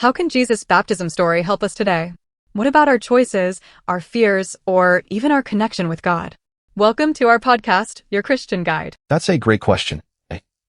How can Jesus' baptism story help us today? What about our choices, our fears, or even our connection with God? Welcome to our podcast, Your Christian Guide. That's a great question.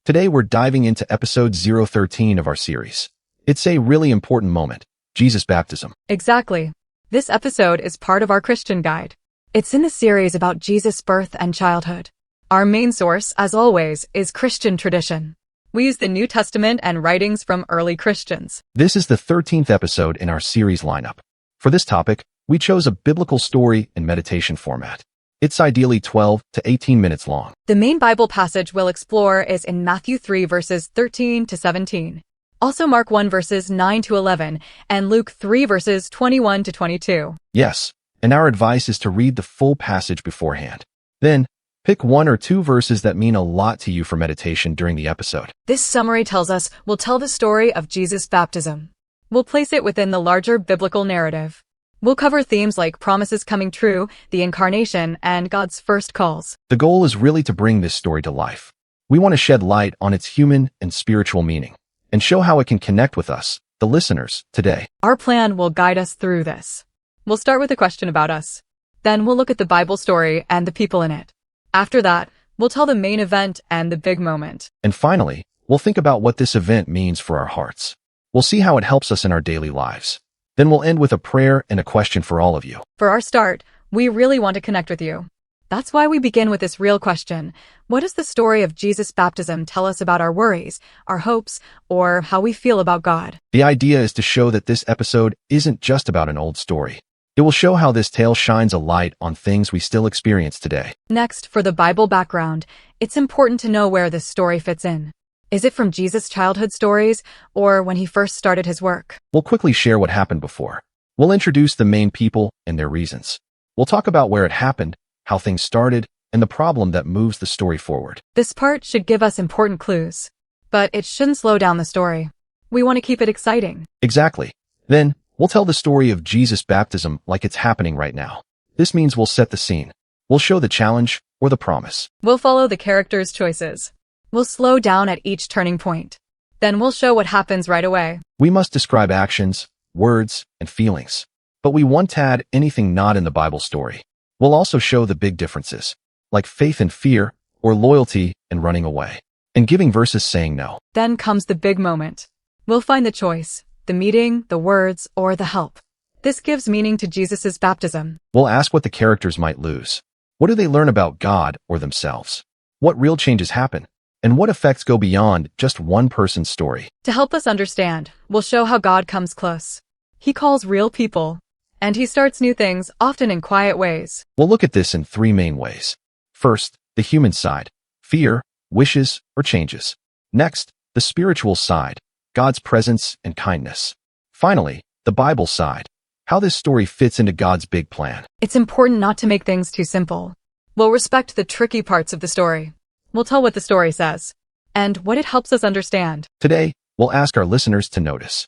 Today we're diving into episode 013 of our series. It's a really important moment, Jesus' baptism. Exactly. This episode is part of our Christian Guide. It's in the series about Jesus' birth and childhood. Our main source, as always, is Christian tradition. We use the New Testament and writings from early Christians. This is the 13th episode in our series lineup. For this topic, we chose a biblical story and meditation format. It's ideally 12 to 18 minutes long. The main Bible passage we'll explore is in Matthew 3 verses 13 to 17. Also Mark 1 verses 9 to 11 and Luke 3 verses 21 to 22. Yes, and our advice is to read the full passage beforehand. Then, pick one or two verses that mean a lot to you for meditation during the episode. This summary tells us we'll tell the story of Jesus' baptism. We'll place it within the larger biblical narrative. We'll cover themes like promises coming true, the incarnation, and God's first calls. The goal is really to bring this story to life. We want to shed light on its human and spiritual meaning, and show how it can connect with us, the listeners, today. Our plan will guide us through this. We'll start with a question about us. Then we'll look at the Bible story and the people in it. After that, we'll tell the main event and the big moment. And finally, we'll think about what this event means for our hearts. We'll see how it helps us in our daily lives. Then we'll end with a prayer and a question for all of you. For our start, we really want to connect with you. That's why we begin with this real question. What does the story of Jesus' baptism tell us about our worries, our hopes, or how we feel about God? The idea is to show that this episode isn't just about an old story. It will show how this tale shines a light on things we still experience today. Next, for the Bible background, it's important to know where this story fits in. Is it from Jesus' childhood stories, or when he first started his work? We'll quickly share what happened before. We'll introduce the main people and their reasons. We'll talk about where it happened, how things started, and the problem that moves the story forward. This part should give us important clues, but it shouldn't slow down the story. We want to keep it exciting. Exactly. Then, we'll tell the story of Jesus' baptism like it's happening right now. This means we'll set the scene. We'll show the challenge or the promise. We'll follow the characters' choices. We'll slow down at each turning point. Then we'll show what happens right away. We must describe actions, words, and feelings. But we won't add anything not in the Bible story. We'll also show the big differences, like faith and fear, or loyalty and running away, and giving versus saying no. Then comes the big moment. We'll find the choice, the meeting, the words, or the help. This gives meaning to Jesus' baptism. We'll ask what the characters might lose. What do they learn about God or themselves? What real changes happen? And what effects go beyond just one person's story? To help us understand, we'll show how God comes close. He calls real people, and he starts new things, often in quiet ways. We'll look at this in three main ways. First, the human side, fear, wishes, or changes. Next, the spiritual side, God's presence and kindness. Finally, the Bible side, how this story fits into God's big plan. It's important not to make things too simple. We'll respect the tricky parts of the story. We'll tell what the story says, and what it helps us understand. Today, we'll ask our listeners to notice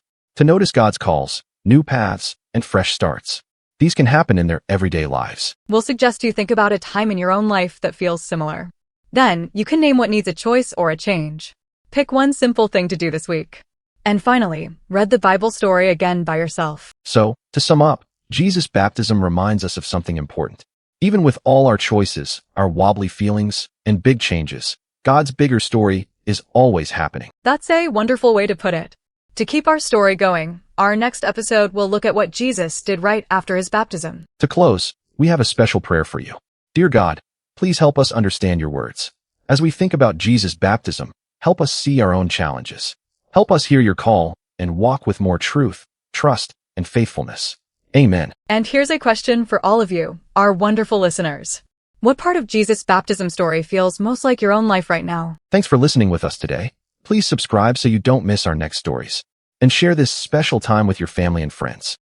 God's calls, new paths, and fresh starts. These can happen in their everyday lives. We'll suggest you think about a time in your own life that feels similar. Then, you can name what needs a choice or a change. Pick one simple thing to do this week. And finally, read the Bible story again by yourself. So, to sum up, Jesus' baptism reminds us of something important. Even with all our choices, our wobbly feelings, and big changes, God's bigger story is always happening. That's a wonderful way to put it. To keep our story going, our next episode will look at what Jesus did right after his baptism. To close, we have a special prayer for you. Dear God, please help us understand your words. As we think about Jesus' baptism, help us see our own challenges. Help us hear your call and walk with more truth, trust, and faithfulness. Amen. And here's a question for all of you, our wonderful listeners. What part of Jesus' baptism story feels most like your own life right now? Thanks for listening with us today. Please subscribe so you don't miss our next stories. And share this special time with your family and friends.